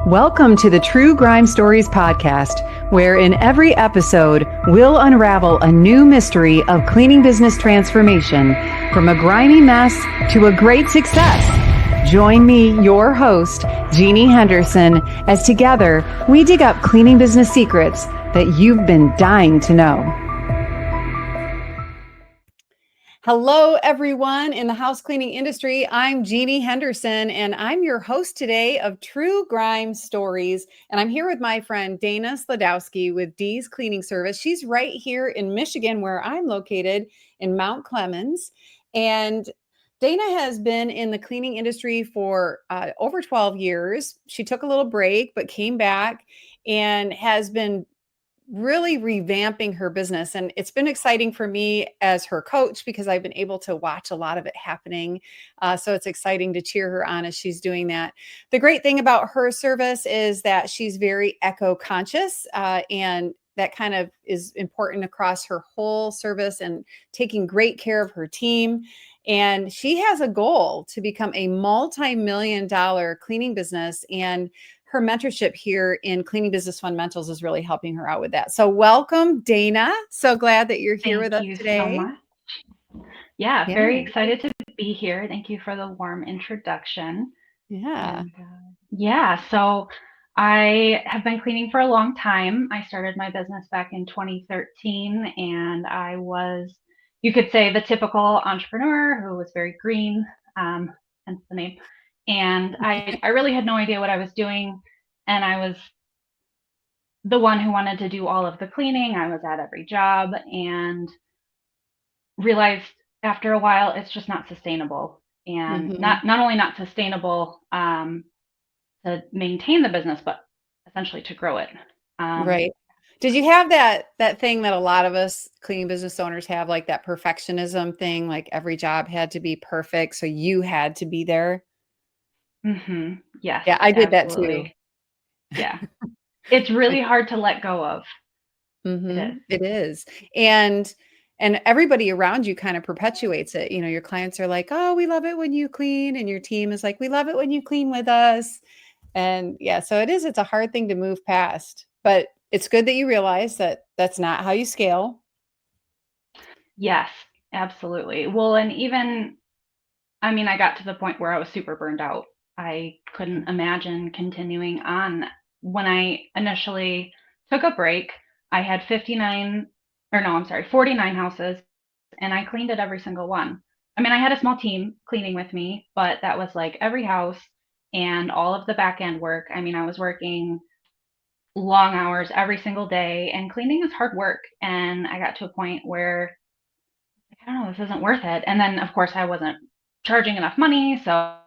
Welcome to the True Grime Stories podcast, where in every episode, we'll unravel a new mystery of cleaning business transformation from a grimy mess to a great success. Join me, your host, Jeannie Henderson, as together we dig up cleaning business secrets that you've been dying to know. Hello, everyone in the house cleaning industry. I'm Jeannie Henderson, and I'm your host today of True Grime Stories. And I'm here with my friend Dana Sladowski with Dee's Cleaning Service. She's right here in Michigan, where I'm located in Mount Clemens. And Dana has been in the cleaning industry for over 12 years. She took a little break, but came back and has been really revamping her business. And it's been exciting for me as her coach because I've been able to watch a lot of it happening. So it's exciting to cheer her on as she's doing that. The great thing about her service is that she's very eco-conscious, and that kind of is important across her whole service and taking great care of her team. And she has a goal to become a multi-million-dollar cleaning business, and her mentorship here in Cleaning Business Fundamentals is really helping her out with that. So welcome, Dana. So glad that you're here with us today. Thank you so much. Yeah, very excited to be here. Thank you for the warm introduction. Yeah. So I have been cleaning for a long time. I started my business back in 2013, and I was, you could say, the typical entrepreneur who was very green, hence the name. And I really had no idea what I was doing. And I was the one who wanted to do all of the cleaning. I was at every job and realized after a while it's just not sustainable. And not only not sustainable to maintain the business, but essentially to grow it. Right. Did you have that thing that a lot of us cleaning business owners have, like that perfectionism thing, like every job had to be perfect, so you had to be there? Yes. Yeah, I did absolutely. that too. Yeah. It's really hard to let go of. It is. And everybody around you kind of perpetuates it. You know, your clients are like, "Oh, we love it when you clean," and your team is like, "We love it when you clean with us." And yeah, so it's a hard thing to move past, but it's good that you realize that that's not how you scale. Yes, absolutely. Well, and even, I mean, I got to the point where I was super burned out. I couldn't imagine continuing on. When I initially took a break, I had 49 houses, and I cleaned at every single one. I mean, I had a small team cleaning with me, but that was like every house and all of the back end work. I mean, I was working long hours every single day, and cleaning is hard work. And I got to a point where, like, I don't know, this isn't worth it. And then, of course, I wasn't charging enough money. So,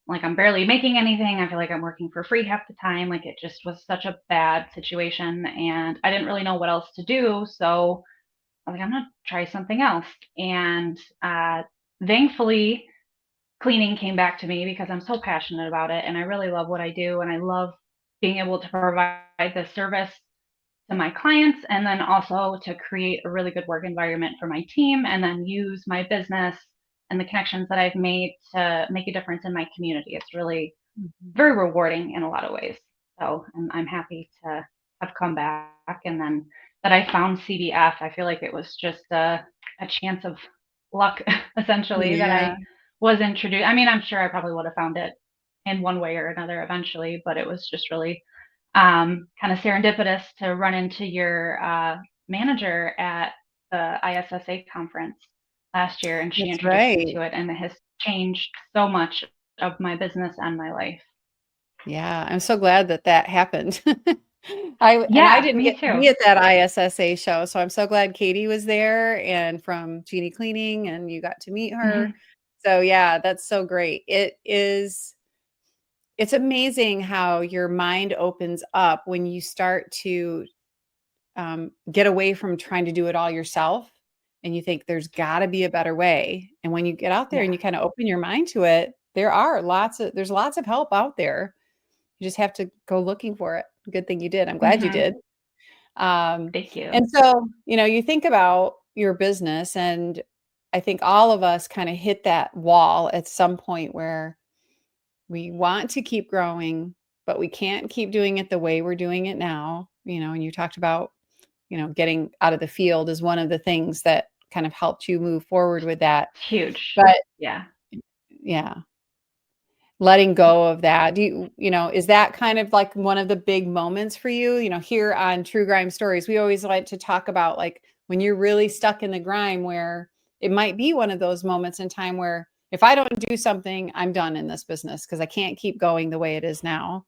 like, I'm barely making anything. I feel like I'm working for free half the time. Like, it just was such a bad situation. And I didn't really know what else to do. So, I was like, I'm going to try something else. And thankfully, cleaning came back to me because I'm so passionate about it. And I really love what I do. And I love being able to provide this service to my clients, and then also to create a really good work environment for my team, and then use my business and the connections that I've made to make a difference in my community. It's really very rewarding in a lot of ways. So I'm happy to have come back, and then that I found CBF. I feel like it was just a chance of luck, essentially, that I was introduced. I mean, I'm sure I probably would have found it in one way or another eventually, but it was just really kind of serendipitous to run into your manager at the ISSA conference last year, and she introduced me to it, and it has changed so much of my business and my life. Yeah, I'm so glad that happened. I didn't get to be at that ISSA show, so I'm so glad Katie was there and from Jeannie Cleaning, and you got to meet her. So yeah, that's so great. It's amazing how your mind opens up when you start to get away from trying to do it all yourself, and you think there's got to be a better way. And when you get out there and you kind of open your mind to it, there's lots of help out there. You just have to go looking for it. Good thing you did. I'm glad you did. Thank you. And so, you think about your business, and I think all of us kind of hit that wall at some point where we want to keep growing, but we can't keep doing it the way we're doing it now. And you talked about, getting out of the field is one of the things that kind of helped you move forward with that. It's huge. But Yeah. yeah, letting go of that. Is that kind of like one of the big moments for you? Here on True Grime Stories, we always like to talk about like when you're really stuck in the grime, where it might be one of those moments in time where if I don't do something, I'm done in this business because I can't keep going the way it is now.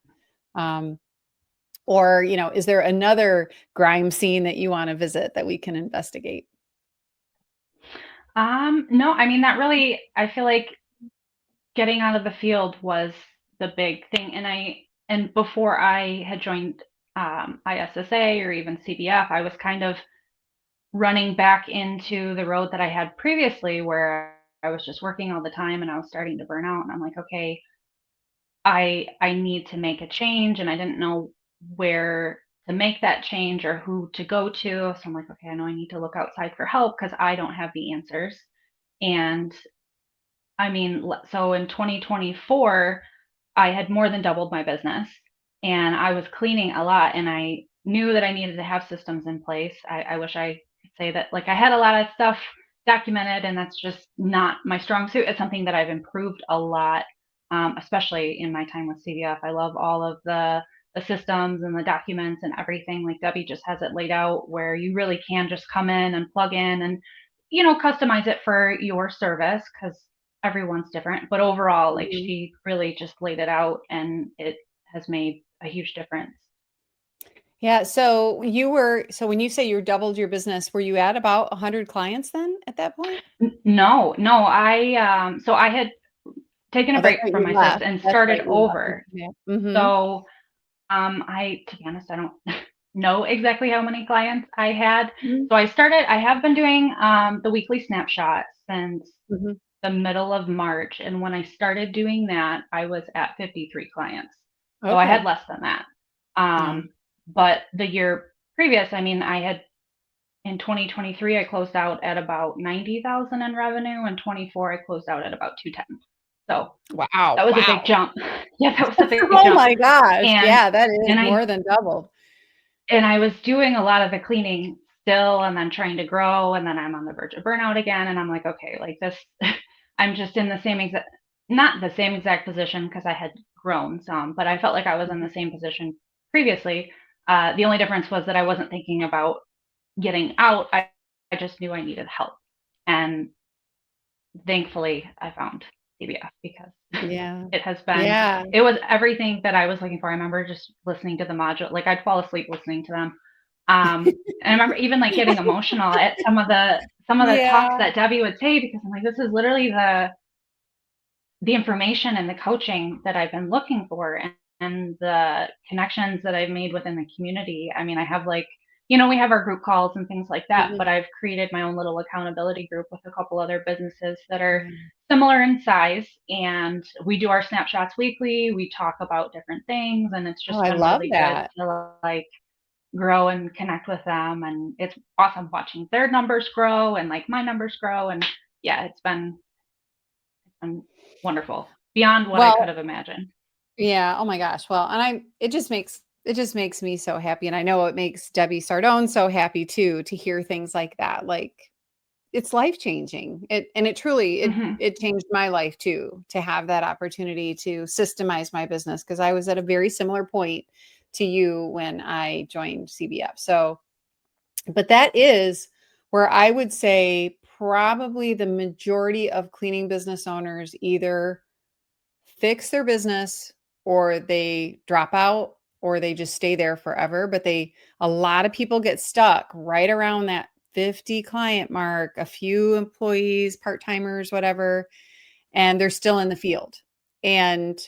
Or, is there another grime scene that you want to visit that we can investigate? No, I mean, that really, I feel like getting out of the field was the big thing. And before I had joined ISSA or even CBF, I was kind of running back into the road that I had previously where I was just working all the time and I was starting to burn out. And I'm like, okay, I need to make a change, and I didn't know where to make that change or who to go to. So I'm like, okay, I know I need to look outside for help because I don't have the answers. And I mean, so in 2024, I had more than doubled my business and I was cleaning a lot, and I knew that I needed to have systems in place. I wish I could say that like I had a lot of stuff documented, and that's just not my strong suit. It's something that I've improved a lot, especially in my time with CVF. I love all of the systems and the documents and everything. Like Debbie just has it laid out where you really can just come in and plug in and customize it for your service because everyone's different. But overall, like Mhm. she really just laid it out, and it has made a huge difference. Yeah. So when you say you doubled your business, were you at about 100 clients then at that point? No, no, so I had taken a Oh, that's break right. from You my sis left. and That's started right. You left. over. Yeah. Mm-hmm. So I, to be honest, I don't know exactly how many clients I had. So I have been doing the weekly snapshot since Mm-hmm. the middle of March. And when I started doing that, I was at 53 clients. So I had Okay. less than that. Yeah. But the year previous, I mean, I had in 2023, I closed out at about 90,000 in revenue. And 24, I closed out at about 210. So Wow. that was a big Wow. jump. Yeah, that was a big Oh jump. my gosh. And Yeah, that is and I more than doubled. and I was doing a lot of the cleaning still and then trying to grow, and then I'm on the verge of burnout again, and I'm like, okay, like this I'm just in the same exact not the same exact position because I had grown some, but I felt like I was in Mhm. the same position previously. The only difference was that I wasn't thinking about getting out. I just knew I needed help. And thankfully I found CBF because Yeah. it has been Yeah. it was everything that I was looking for. I remember just listening to the module, like I'd fall asleep listening to them. And I remember even like getting emotional at some of the talks Yeah. that Debbie would say because I'm like, this is literally the information and the coaching that I've been looking for, and the connections that I've made within the community. I mean, I have like, we have our group calls and things like that, Mhm. but I've created my own little accountability group with a couple other businesses that are Yeah. similar in size. And we do our snapshots weekly. We talk about different things, and it's Oh, just I been love really good that. to like grow and connect with them. And it's awesome watching their numbers grow and like my numbers grow. And yeah, it's been wonderful beyond what I could Well, have imagined. yeah. Oh my gosh. Well, and it just makes me so happy. And I know it makes Debbie Sardone so happy too to hear things like that. Like it's life changing. It truly Hmm. it changed my life too to have that opportunity to systemize my business because I was at a very similar point to you when I joined CBF. So, but that is where I would say probably the majority of cleaning business owners either fix their business or they drop out or they just stay there forever. But a lot of people get stuck right around that 50 client mark, a few employees, part timers, whatever, and they're still in the field. And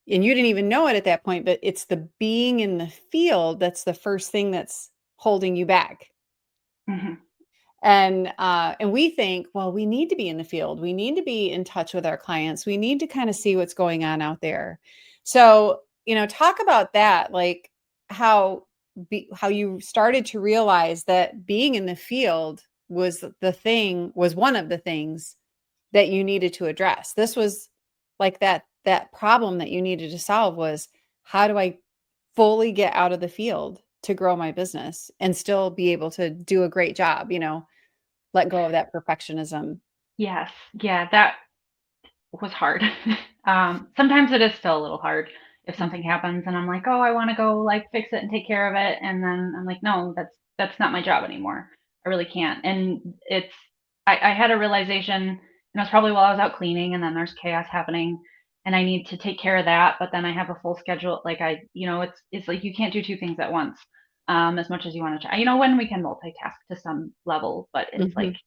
you didn't even know it at that point, but it's the being in the field that's the first thing that's holding you back. Hmm. And we think, well, we need to be in the field. We need to be in touch with our clients. We need to kind of see what's going on out there. So, talk about that, like how you started to realize that being in the field was one of the things that you needed to address. This was like that problem that you needed to solve was, how do I fully get out of the field to grow my business and still be able to do a great job, let go of that perfectionism. Yes. Yeah, that was hard. Sometimes it is still a little hard if something Mhm. happens and I'm like, "Oh, I wanna go, like, fix it and take care of it," and then I'm like, "No, that's not my job anymore. I really can't." And it's I had a realization, and it was probably while I was out cleaning, and then there's chaos happening, and I need to take care of that, but then I have a full schedule, like, it's like you can't do 2 things at once, as much as you wanna try. When we can multitask to some level, but it's like Mhm.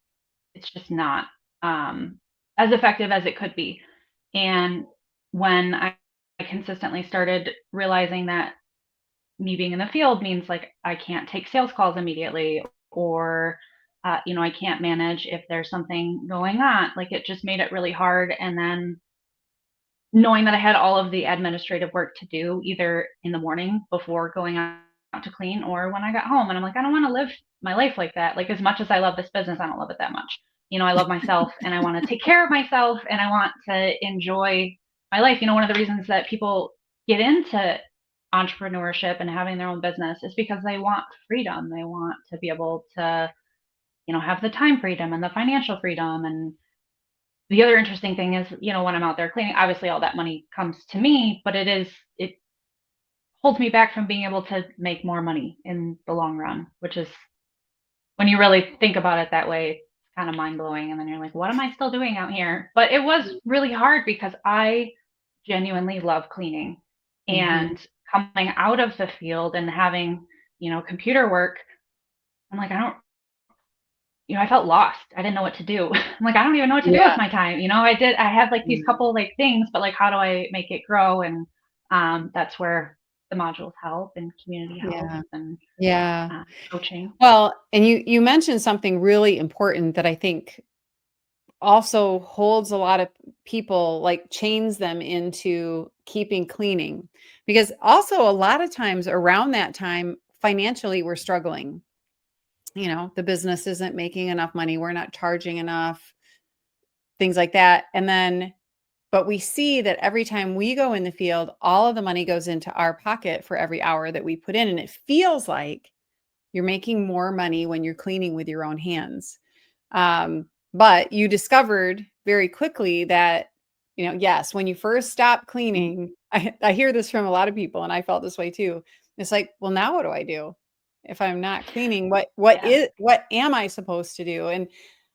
it's just not, um, as effective as it could be. And when I consistently started realizing that me being in the field means like I can't take sales calls immediately, or I can't manage if there's something going on. Like it just made it really hard. And then knowing that I had all of the administrative work to do either in the morning before going out to clean or when I got home. And I'm like, I don't want to live my life like that. Like, as much as I love this business, I don't love it that much. I love myself and I want to take care of myself and I want to enjoy my life. One of the reasons that people get into entrepreneurship and having their own business is because they want freedom. They want to be able to, have the time freedom and the financial freedom. And the other interesting thing is, when I'm out there cleaning, obviously all that money comes to me, but it holds me back from being able to make more money in the long run, which is when you really think about it that way, it's kind of mind blowing. And then you're like, what am I still doing out here? But it was really hard because I genuinely love cleaning. Mhm. And coming out of the field and having, computer work, I'm like, I felt lost. I didn't know what to do. I'm like, I don't even know what to do with Yeah. my time. I had like these Yeah. couple like things, but like, how do I make it grow? And that's where the modules help and community help Yeah. and Yeah. coaching. Well, and you mentioned something really important that I think also holds a lot of people, like chains them into keeping cleaning. Because also a lot of times around that time, financially, we're struggling. The business isn't making enough money. We're not charging enough, things like that. But we see that every time we go in the field, all of the money goes into our pocket for every hour that we put in. And it feels like you're making more money when you're cleaning with your own hands. But you discovered very quickly that, yes, when you first stop Mm. cleaning, I hear this from a lot of people, and I felt this way too. It's like, well, now what do I do? If I'm not cleaning, Yeah. what am I supposed to do? And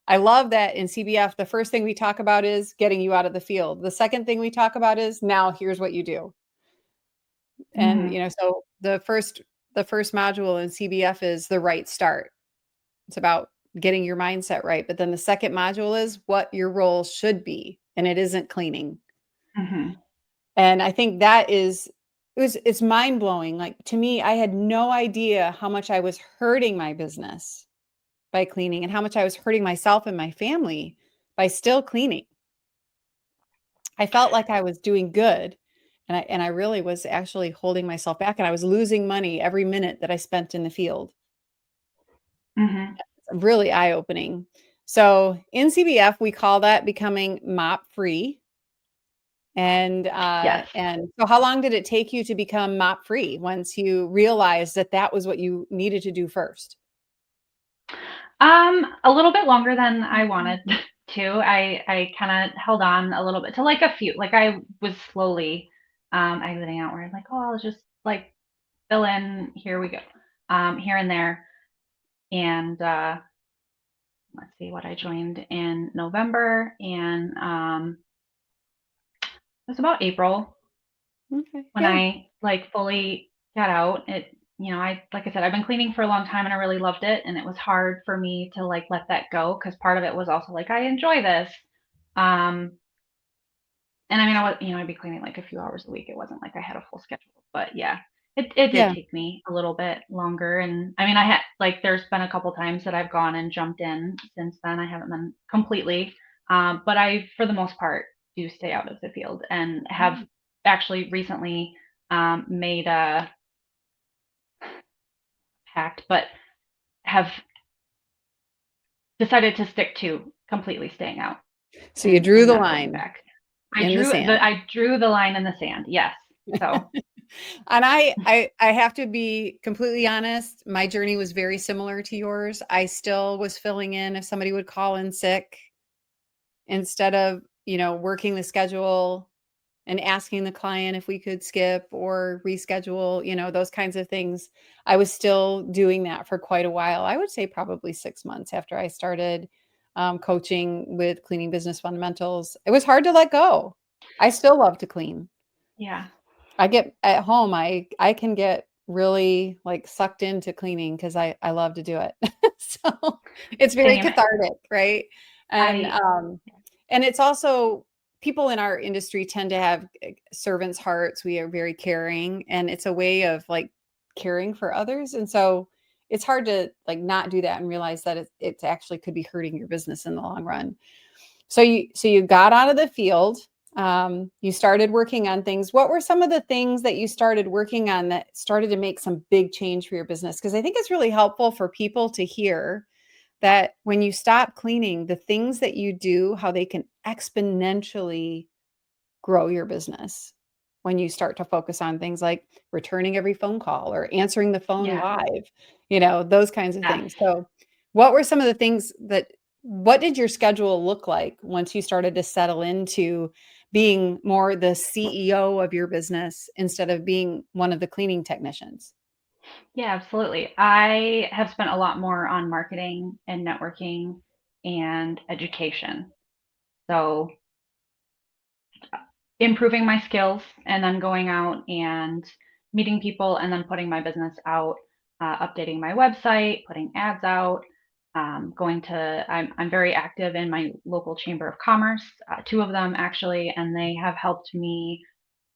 I love that in CBF, the first thing we talk about is getting you out of the field. The second thing we talk about is, now here's what you do. And Hmm. so the first module in CBF is the right start. It's about getting your mindset right. But then the second module is what your role should be, and it isn't cleaning. Hmm. And I think it's mind blowing. Like, to me, I had no idea how much I was hurting my business by cleaning, and how much I was hurting myself and my family by still cleaning. I felt like I was doing good, and I really was actually holding myself back, and I was losing money every minute that I spent in the field. Hmm. Really eye-opening. So in CBF, we call that becoming mop-free. Yes. And so how long did it take you to become mop-free once you realized that that was what you needed to do first? A little bit longer than I wanted to. I kind of held on a little bit to like a few. Like I was slowly exiting out where I'm like, oh, I'll just like fill in. Here we go, here and there. And let's see what I joined in November, and it was about April Okay, when yeah, I like fully got out. I like I said, I've been cleaning for a long time and I really loved it, and it was hard for me to like let that go because part of it was also like I enjoy this. Um, and I mean, I'd be cleaning like a few hours a week. It wasn't like I had a full schedule, but yeah, it did yeah, take me a little bit longer. And I mean, I had like there's been a couple times that I've gone and jumped in since then. I haven't been completely, but I, for the most part, do stay out of the field and have mm. actually recently made a pact, but have decided to stick to completely staying out So you and drew the not going line. back. in the sand. I drew the line in the sand. Yes. So And I have to be completely honest, my journey was very similar to yours. I still was filling in if somebody would call in sick instead of, working the schedule and asking the client if we could skip or reschedule, those kinds of things. I was still doing that for quite a while. I would say probably 6 months after I started coaching with cleaning business fundamentals. It was hard to let go. I still love to clean. yeah, I get at home, I can get really like sucked into cleaning because I love to do it. So it's very same. cathartic, right? And I and it's also people in our industry tend to have servants' hearts. We are very caring, and it's a way of like caring for others. And so it's hard to like not do that and realize that it actually could be hurting your business in the long run. So you got out of the field. You started working on things. What were some of the things that you started working on that started to make some big change for your business? Because I think it's really helpful for people to hear that when you stop cleaning, the things that you do, how they can exponentially grow your business when you start to focus on things like returning every phone call or answering the phone yeah, live, those kinds of yes. things. So, what were some of the things what did your schedule look like once you started to settle into being more the CEO of your business instead of being one of the cleaning technicians? Yeah, absolutely. I have spent a lot more on marketing and networking and education. So improving my skills and then going out and meeting people and then putting my business out, updating my website, putting ads out, I'm very active in my local chamber of commerce, two of them actually, and they have helped me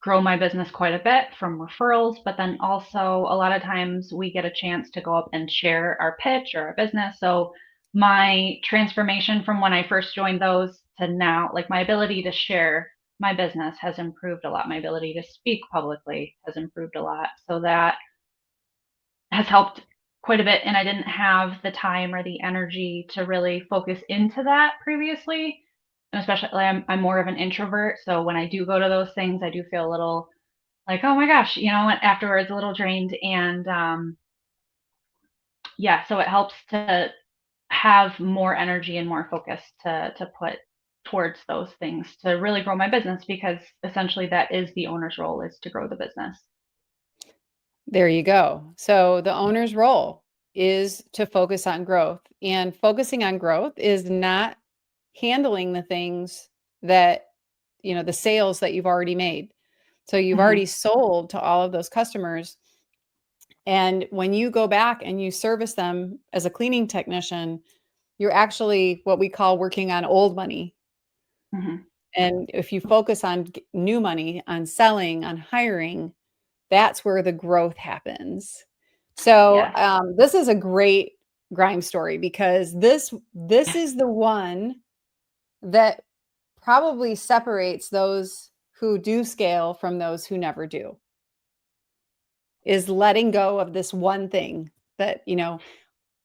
grow my business quite a bit from referrals, but then also a lot of times we get a chance to go up and share our pitch or our business. So my transformation from when I first joined those to now, like my ability to share my business has improved a lot. My ability to speak publicly has improved a lot. So that has helped quite a bit. And I didn't have the time or the energy to really focus into that previously. And especially, I'm more of an introvert. So when I do go to those things, I do feel a little like, oh my gosh, afterwards a little drained. And yeah, so it helps to have more energy and more focus to put towards those things to really grow my business because essentially that is the owner's role is to grow the business. There you go. So the owner's role is to focus on growth, and focusing on growth is not handling the things that, the sales that you've already made. So you've Hmm. already sold to all of those customers. And when you go back and you service them as a cleaning technician, you're actually what we call working on old money. Hmm. And if you focus on new money, on selling, on hiring, that's where the growth happens. So Yes. this is a great grime story because this is the one that probably separates those who do scale from those who never do, is letting go of this one thing that,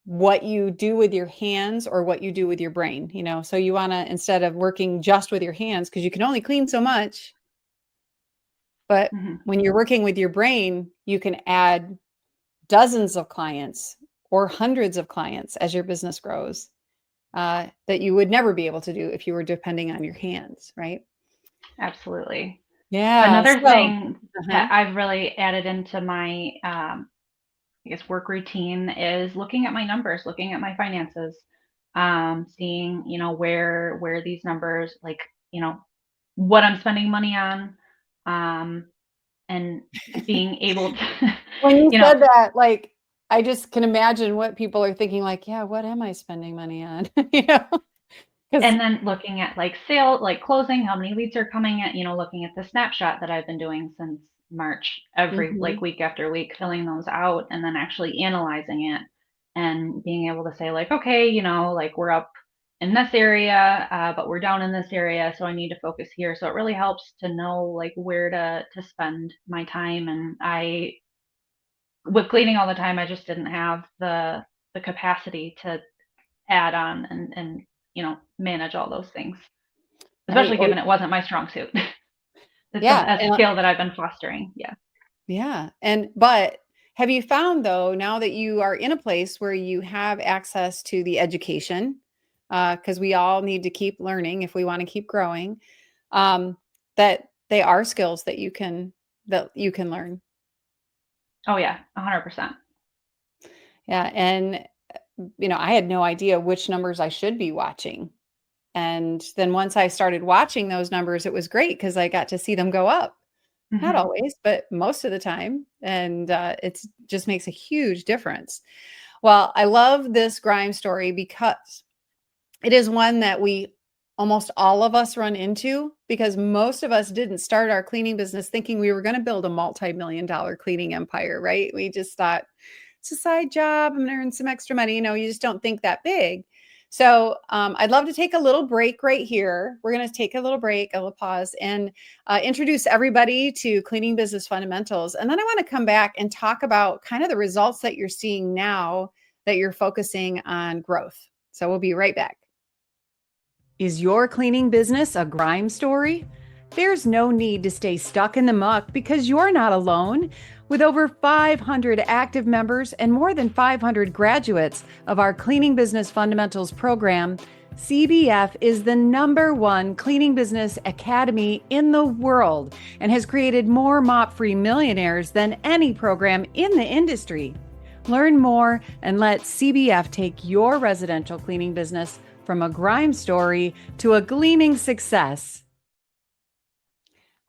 what you do with your hands or what you do with your brain, so you want to, instead of working just with your hands, because you can only clean so much, but Hmm. when you're working with your brain, you can add dozens of clients or hundreds of clients as your business grows, that you would never be able to do if you were depending on your hands, right? Absolutely. Yeah. Another So, thing uh-huh. that I've really added into my, I guess, work routine is looking at my numbers, looking at my finances, seeing, where these numbers, like, you know, what I'm spending money on, um, and being able to, When you you know, said that, like, I just can imagine what people are thinking, like, yeah, what am I spending money on? Because and then looking at like sale, like closing, how many leads are coming in, looking at the snapshot that I've been doing since March, every like week after week, filling those out and then actually analyzing it and being able to say like, okay, like we're up in this area, but we're down in this area, so I need to focus here. So it really helps to know like where to spend my time. And I, with cleaning all the time, I just didn't have the capacity to add on and manage all those things. Right. especially given it wasn't my strong suit. It's Yeah. a skill that I've been fostering. Yeah. Yeah. But have you found though, now that you are in a place where you have access to the education, because we all need to keep learning if we want to keep growing, um, that they are skills that you can learn. Oh yeah, 100%. Yeah. And I had no idea which numbers I should be watching. And then once I started watching those numbers, it was great because I got to see them go up. Not Hmm. always, but most of the time. And it's just makes a huge difference. Well, I love this grime story because it is one that we almost all of us run into because most of us didn't start our cleaning business thinking we were going to build a multi-million dollar cleaning empire, right? We just thought it's a side job. I'm going to earn some extra money. You just don't think that big. So I'd love to take a little break right here. We're going to take a little break, a little pause, and introduce everybody to cleaning business fundamentals. And then I want to come back and talk about kind of the results that you're seeing now that you're focusing on growth. So we'll be right back. Is your cleaning business a grime story? There's no need to stay stuck in the muck because you're not alone. With over 500 active members and more than 500 graduates of our Cleaning Business Fundamentals program, CBF is the #1 cleaning business academy in the world and has created more mop-free millionaires than any program in the industry. Learn more and let CBF take your residential cleaning business from a grime story to a gleaming success.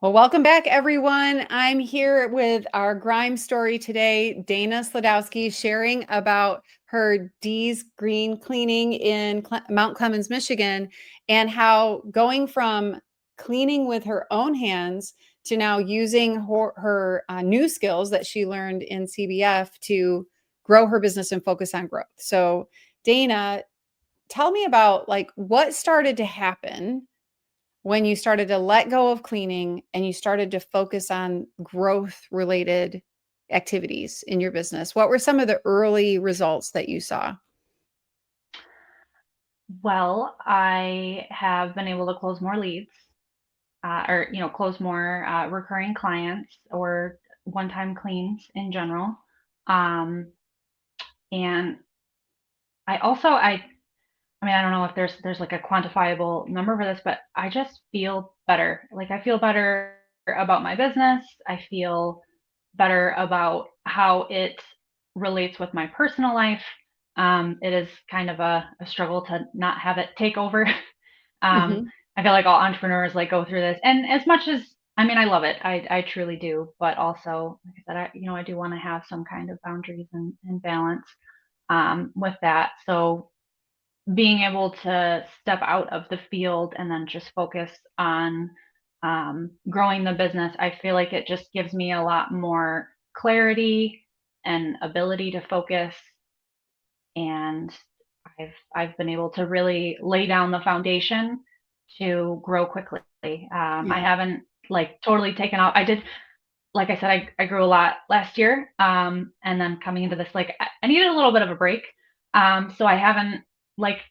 Well, welcome back, everyone. I'm here with our grime story today, Dana Sladowski, sharing about her D's Green Cleaning in Mount Clemens, Michigan, and how going from cleaning with her own hands to now using her new skills that she learned in CBF to grow her business and focus on growth. So, Dana, tell me about like what started to happen when you started to let go of cleaning and you started to focus on growth related activities in your business. What were some of the early results that you saw? Well, I have been able to close more leads, or close more recurring clients or one-time cleans in general. Um, and I mean, I don't know if there's like a quantifiable number for this, but I just feel better. Like I feel better about my business. I feel better about how it relates with my personal life. It is kind of a struggle to not have it take over. um, Mhm. I feel like all entrepreneurs like go through this, and as much as I mean, I love it. I truly do. But also, like I said, I do want to have some kind of boundaries and balance with that. So being able to step out of the field and then just focus on growing the business, I feel like it just gives me a lot more clarity and ability to focus. And I've been able to really lay down the foundation to grow quickly. I Yeah. haven't like totally taken off. I did, like I said, I grew a lot last year, and then coming into this, like I needed a little bit of a break. So I haven't like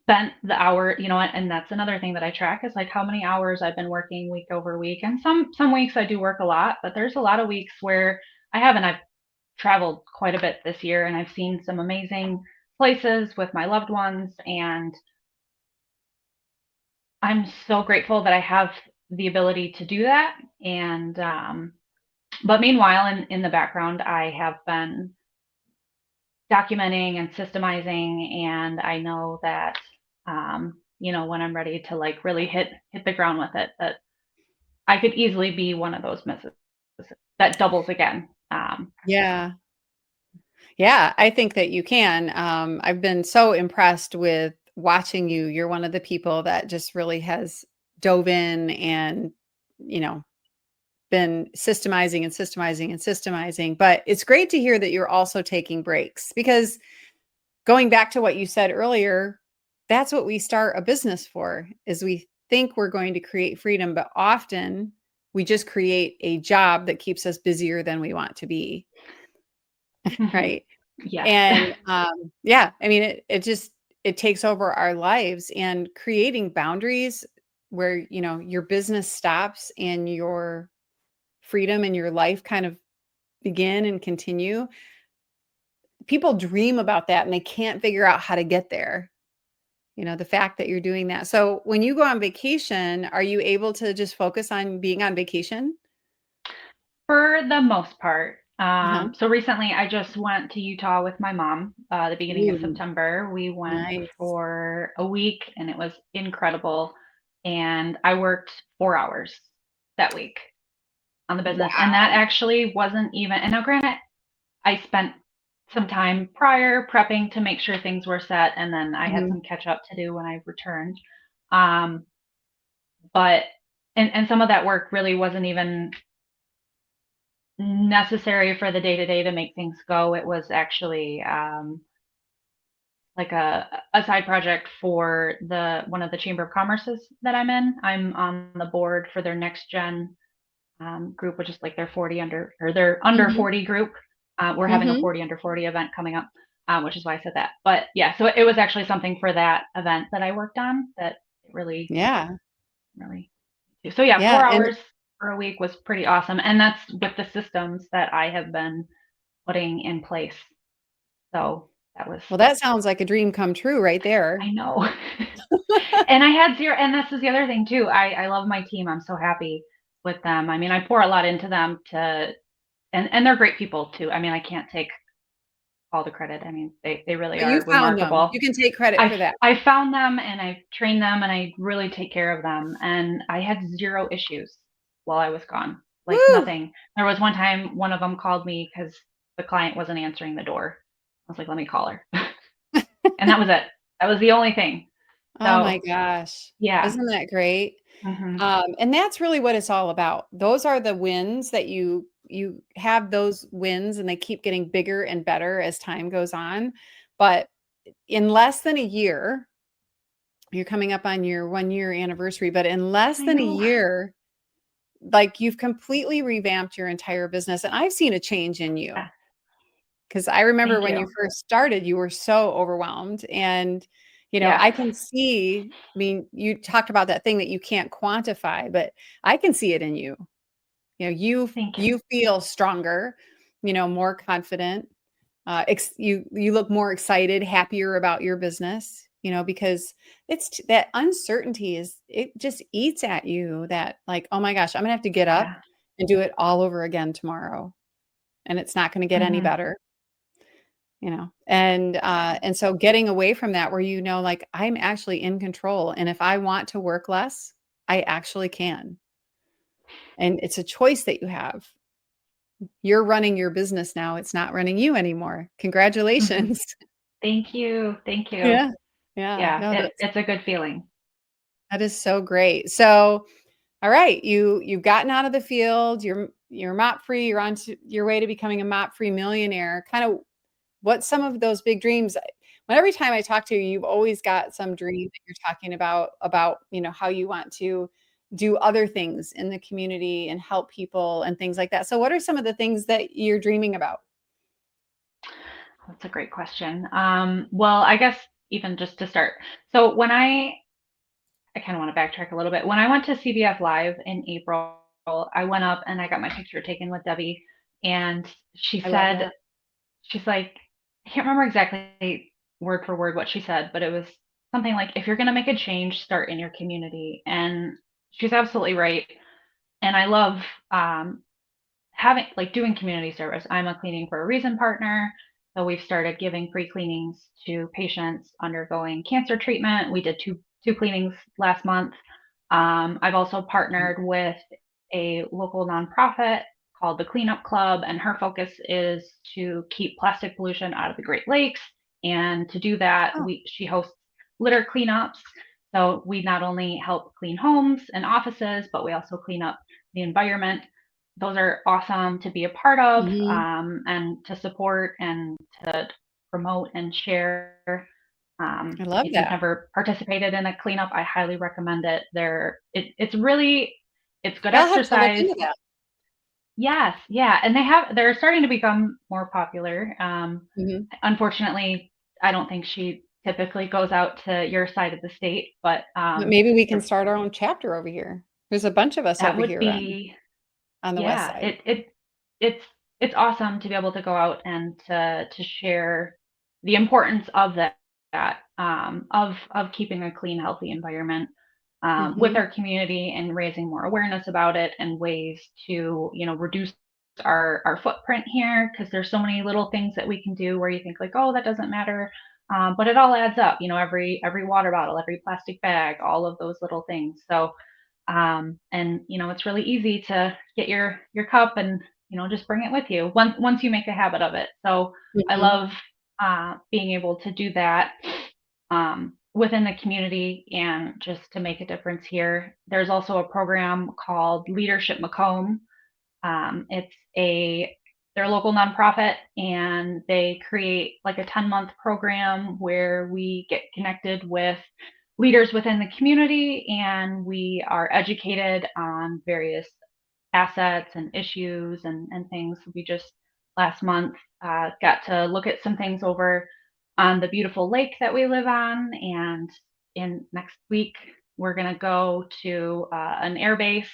spent the hour, and that's another thing that I track is like how many hours I've been working week over week. And some weeks I do work a lot, but there's a lot of weeks where I haven't. I've traveled quite a bit this year and I've seen some amazing places with my loved ones, and I'm so grateful that I have the ability to do that. And but meanwhile, in the background, I have been documenting and systemizing, and I know that when I'm ready to like really hit the ground with it, that I could easily be one of those misses that doubles again. Yeah. Yeah, I think that you can. I've been so impressed with watching you. You're one of the people that just really has dove in and, you know, been systemizing and systemizing and systemizing. But it's great to hear that you're also taking breaks because going back to what you said earlier, that's what we start a business for, is we think we're going to create freedom, but often we just create a job that keeps us busier than we want to be, right? Yes. And yeah, I mean, it just it takes over our lives, and creating boundaries where, your business stops and your freedom and your life kind of begin and continue. People dream about that and they can't figure out how to get there. The fact that you're doing that. So when you go on vacation, are you able to just focus on being on vacation? For the most part. Uh-huh. So recently I just went to Utah with my mom, the beginning of Ooh, September. We went nice. for a week and it was incredible. And I worked 4 hours that week on the business. And that Wow. actually wasn't even, and now granted, I spent some time prior prepping to make sure things were set. And then I had Mhm. some catch up to do when I returned. Um, but, and some of that work really wasn't even necessary for the day to day to make things go. It was actually like a side project for the one of the chamber of commerces that I'm in. I'm on the board for their next gen group, which is like their 40 under or their under Mhm. 40 group. We're having a Mhm. 40 under 40 event coming up, which is why I said that. But yeah, so it was actually something for that event that I worked on that really Yeah. really. So yeah, Yeah, four and hours for a week was pretty awesome, and that's with the systems that I have been putting in place. So that was, well, that sounds like a dream come true right there. I know. And I had zero, and this is the other thing too. I love my team. I'm so happy with them. I mean, I pour a lot into them and they're great people too. I mean, I can't take all the credit. I mean, they really But you are found them. remarkable. You can take credit for that. I found them and I trained them and I really take care of them. And I had zero issues while I was gone. Like Woo! nothing. There was one time one of them called me because the client wasn't answering the door. I was like, let me call her. And that was it. That was the only thing. Oh my So gosh. yeah. Isn't that great? Hmm. And that's really what it's all about. Those are the wins that you have those wins and they keep getting bigger and better as time goes on. But in less than a year, you're coming up on your 1 year anniversary, but in less I than a know. year, like you've completely revamped your entire business. And I've seen a change in you. Yeah. 'Cause I remember Thank when you you. first started, you were so overwhelmed and, Yeah. I can see, I mean, you talked about that thing that you can't quantify, but I can see it in you. You Thank you. you feel stronger, more confident. You look more excited, happier about your business, because that uncertainty it just eats at you that like, "Oh my gosh, I'm gonna have to get up Yeah. and do it all over again tomorrow, and it's not gonna get any Hmm. better." And so getting away from that where like I'm actually in control, and if I want to work less, I actually can. And it's a choice that you have. You're running your business now. It's not running you anymore. Hmm. Congratulations. Thank you. Thank you. Yeah. Yeah. Yeah. No, It's a good feeling. that is so great. So, all right, you've gotten out of the field, you're mop free, you're on to your way to becoming a mop free millionaire. Kind of what's some of those big dreams? Every time I talk to you, you've always got some dream that you're talking about, how you want to do other things in the community and help people and things like that. So what are some of the things that you're dreaming about? That's a great question. Well, I guess even just to start. So I kind of want to backtrack a little bit. When I went to CBF Live in April, I went up and I got my picture taken with Debbie, and she I love said, that. she's like, I can't remember exactly word for word what she said, but it was something like, if you're going to make a change, start in your community. And she's absolutely right. And I love um, having like doing community service. I'm a cleaning for a reason partner. So we've started giving free cleanings to patients undergoing cancer treatment. We did two cleanings last month. I've also partnered with a local nonprofit called the Cleanup Club, and her focus is to keep plastic pollution out of the Great Lakes. And to do that, Oh, she hosts litter cleanups. So we not only help clean homes and offices, but we also clean up the environment. Those are awesome to be a part of, mhm. and to support and to promote and share. I love If you've that. never participated in a cleanup, I highly recommend it. It's good I'll have to look exercise. into that. Yes, yeah, and they're starting to become more popular. Mhm. Unfortunately, I don't think typically goes out to your side of the state, but Maybe we can start our own chapter over here. There's a bunch of us that over would here be, on the west yeah, side. it's it's awesome to be able to go out and to share the importance of of keeping a clean, healthy environment with Mhm, our community and raising more awareness about it and ways to, reduce our footprint here, because there's so many little things that we can do where you think like, oh, that doesn't matter, but it all adds up. Every water bottle, every plastic bag, all of those little things. So and it's really easy to get your cup and just bring it with you once you make a habit of it. So I mhm, love being able to do that within the community and just to make a difference here. There's also a program called Leadership Macomb. It's a They're a local nonprofit, and they create like a 10-month program where we get connected with leaders within the community, and we are educated on various assets and issues and things. We just last month got to look at some things over on the beautiful lake that we live on, and in next week we're going to go to an air base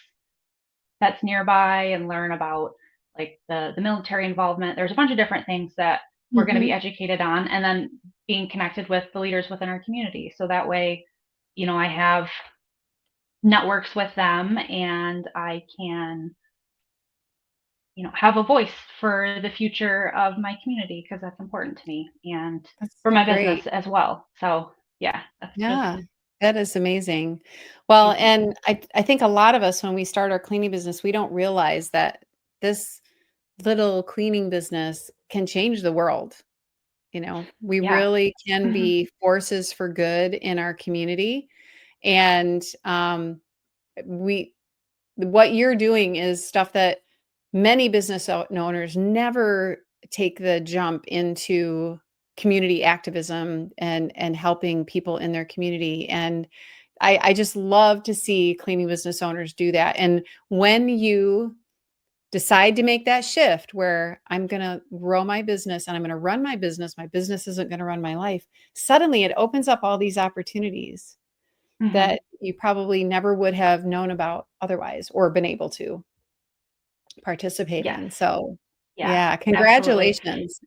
that's nearby and learn about like the military involvement. There's a bunch of different things that we're going to be mhm. educated on, and then being connected with the leaders within our community. So that way, I have networks with them, and I can, have a voice for the future of my community, because that's important to me and That's for so my great. business as well. So yeah, that's just Yeah, that is amazing. Well, easy. and I think a lot of us, when we start our cleaning business, we don't realize that this little cleaning business can change the world. We Yeah. really can Hmm. be forces for good in our community. And we what you're doing is stuff that many business owners never take the jump into community activism and helping people in their community. And I just love to see cleaning business owners do that. And when you decide to make that shift where I'm going to grow my business and I'm going to run my business isn't going to run my life, suddenly it opens up all these opportunities Hmm. that you probably never would have known about otherwise or been able to participate Yes. in. So, Yeah, yeah, absolutely. congratulations.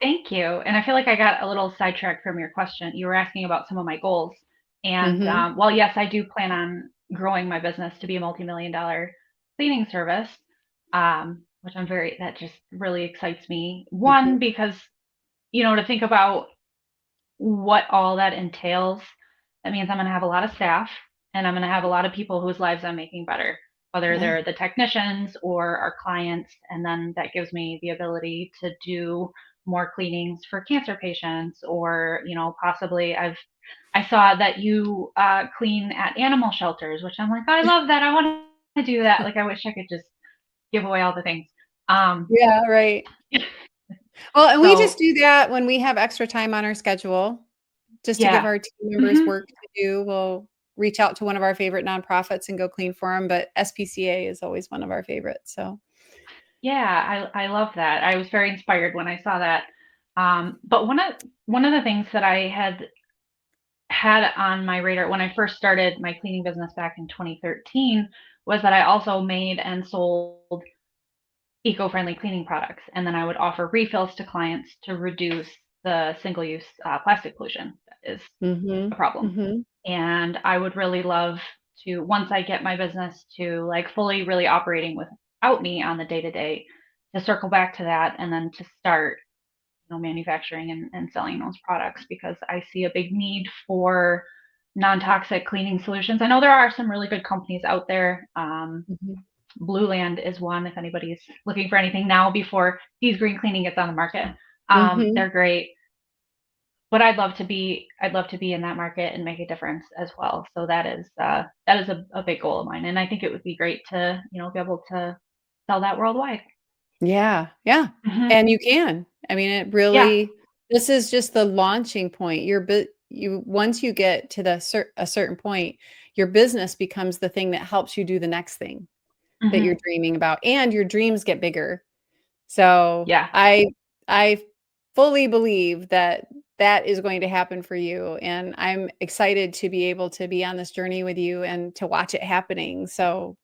Thank you. And I feel like I got a little sidetracked from your question. You were asking about some of my goals. And Mhm, well, yes, I do plan on growing my business to be a multi-million dollar cleaning service, which that just really excites me. mhm. One, because, to think about what all that entails, that means I'm going to have a lot of staff, and I'm going to have a lot of people whose lives I'm making better, whether Yeah. they're the technicians or our clients. And then that gives me the ability to do more cleanings for cancer patients, or, possibly I saw that you clean at animal shelters, which I'm like, oh, I love that. I want to do that. Like, I wish I could just give away all the things. Um, Yeah, right. Well, and we just so do that when we have extra time on our schedule, just to give yeah. our team members Hmm. work to do. We'll reach out to one of our favorite nonprofits and go clean for them. But SPCA is always one of our favorites, so Yeah, I love that. I was very inspired when I saw that. But one of the things that I had on my radar when I first started my cleaning business back in 2013 was that I also made and sold eco-friendly cleaning products, and then I would offer refills to clients to reduce the single-use plastic pollution that is a mhm, problem. mhm. And I would really love to, once I get my business to like fully really operating without me on the day to day, to circle back to that and then to start, manufacturing and selling those products, because I see a big need for non-toxic cleaning solutions. I know there are some really good companies out there. Mhm. Blue Land is one, if anybody's looking for anything now before These Green Cleaning gets on the market. Mhm. They're great, but I'd love to be in that market and make a difference as well. So that is a big goal of mine, and I think it would be great to be able to sell that worldwide. Yeah, yeah, Hmm. and you can. I mean, it Yeah. really this is just the launching point. You once you get to a certain point, your business becomes the thing that helps you do the next thing that you're Hmm. dreaming about, and your dreams get bigger. So, Yeah. I fully believe that that is going to happen for you. And I'm excited to be able to be on this journey with you and to watch it happening. So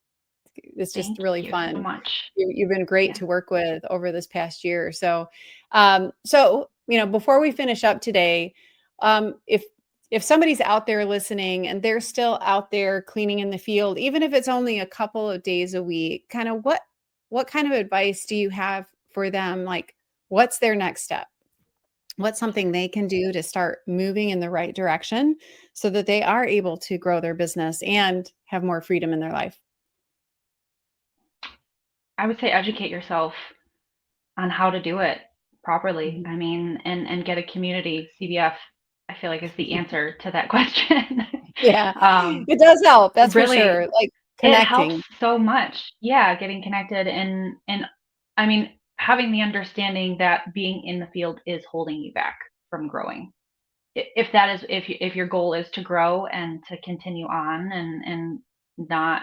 it's just Thank really you so fun. much. You've been great Yeah. to work with over this past year. So, before we finish up today, if somebody's out there listening and they're still out there cleaning in the field, even if it's only a couple of days a week, kind of what kind of advice do you have for them? Like, what's their next step? What's something they can do to start moving in the right direction so that they are able to grow their business and have more freedom in their life? I would say educate yourself on how to do it properly. Mhm. I mean, and get a community. CBF, I feel like, is the answer to that question. Yeah, um, it does help, that's for really, sure, like, it helps connecting. so much. Yeah, getting connected and I mean, having the understanding that being in the field is holding you back from growing. If that is if your goal is to grow and to continue on and not,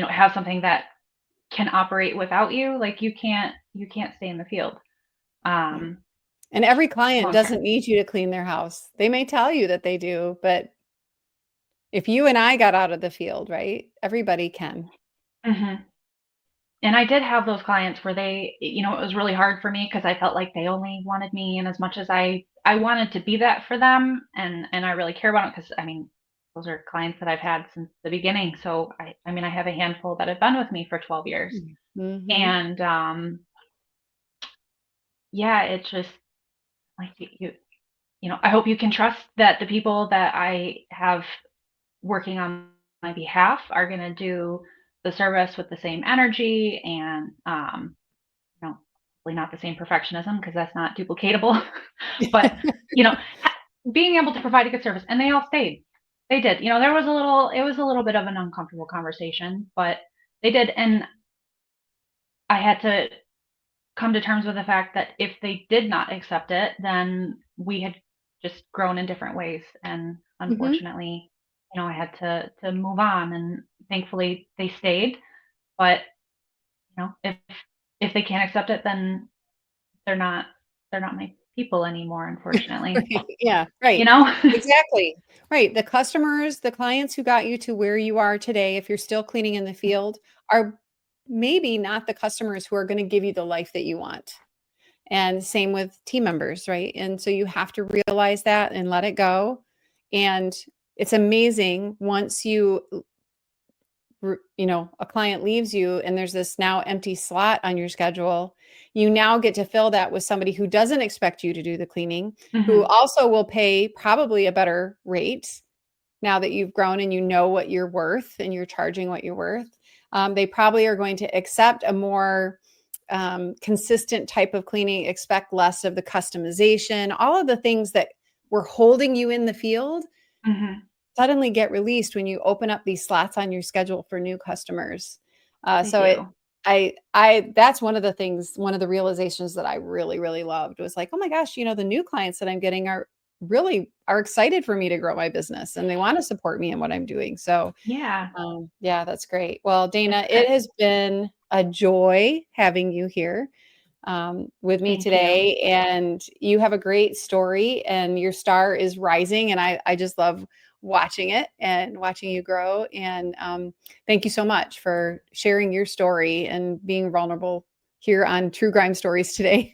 have something that can operate without you, like you can't stay in the field Yeah, and every client long doesn't term. need you to clean their house. They may tell you that they do, but if you and I got out of the field, right, everybody can. Mhm. And I did have those clients where it was really hard for me because I felt like they only wanted me, and as much as I wanted to be that for them, and I really care about it because I mean, those are clients that I've had since the beginning. So I mean, I have a handful that have been with me for 12 years. Mhm. And yeah, it's just like I hope you can trust that the people that I have working on my behalf are going to do the service with the same energy and hopefully not the same perfectionism because that's not duplicatable. But you know, being able to provide a good service, and they all stayed. They did. It was a little bit of an uncomfortable conversation, but they did, and I had to come to terms with the fact that if they did not accept it, then we had just grown in different ways, and Mhm. unfortunately, I had to move on, and thankfully they stayed. But if they can't accept it, then they're not they're not my people anymore, unfortunately. Right, yeah, You right. know? Exactly. Right, the clients who got you to where you are today, if you're still cleaning in the field, are maybe not the customers who are gonna give you the life that you want. And same with team members, right? And so you have to realize that and let it go. And it's amazing once a client leaves you and there's this now empty slot on your schedule, you now get to fill that with somebody who doesn't expect you to do the cleaning, who Mhm. also will pay probably a better rate now that you've grown and you know what you're worth and you're charging what you're worth. They probably are going to accept a more consistent type of cleaning, expect less of the customization, all of the things that were holding you in the field Mhm. suddenly get released when you open up these slots on your schedule for new customers. They So it do. I that's one of the things, one of the realizations that I really, really loved was like, oh my gosh, the new clients that I'm getting are excited for me to grow my business and they want to support me in what I'm doing. So Yeah. yeah, that's great. Well, It's Dana, it good. has been a joy having you here with me Thank you. today. And you have a great story, and your star is rising. And I just love watching it and watching you grow. And thank you so much for sharing your story and being vulnerable here on True Grime Stories today.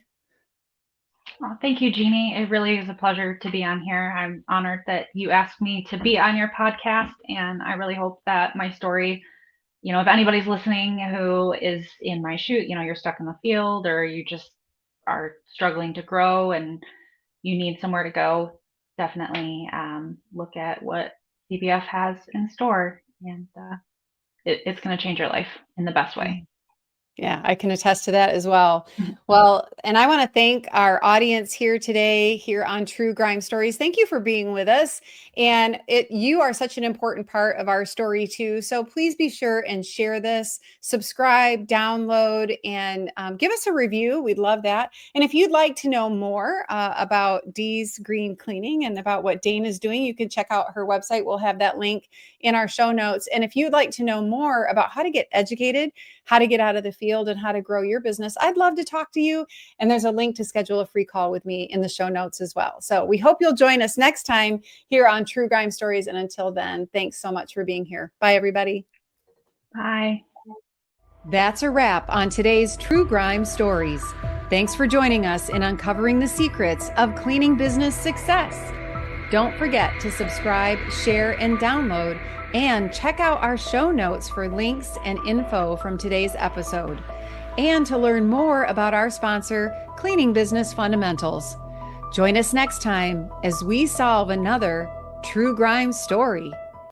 Well, thank you, Jeannie. It really is a pleasure to be on here. I'm honored that you asked me to be on your podcast, and I really hope that my story, if anybody's listening who is in my shoe, you're stuck in the field or you just are struggling to grow and you need somewhere to go, definitely look at what CBF has in store, and it's going to change your life in the best way. Yeah, I can attest to that as well. Well, and I want to thank our audience here today, here on True Grime Stories. Thank you for being with us. And you are such an important part of our story too. So please be sure and share this, subscribe, download, and give us a review. We'd love that. And if you'd like to know more about Dee's Green Cleaning and about what Dane is doing, you can check out her website. We'll have that link in our show notes. And if you'd like to know more about how to get educated, how to get out of the field and how to grow your business, I'd love to talk to you. And there's a link to schedule a free call with me in the show notes as well. So we hope you'll join us next time here on True Grime Stories. And until then, thanks so much for being here. Bye, everybody. Bye. That's a wrap on today's True Grime Stories. Thanks for joining us in uncovering the secrets of cleaning business success. Don't forget to subscribe, share, and download, and check out our show notes for links and info from today's episode, and to learn more about our sponsor, Cleaning Business Fundamentals. Join us next time as we solve another True Grime story.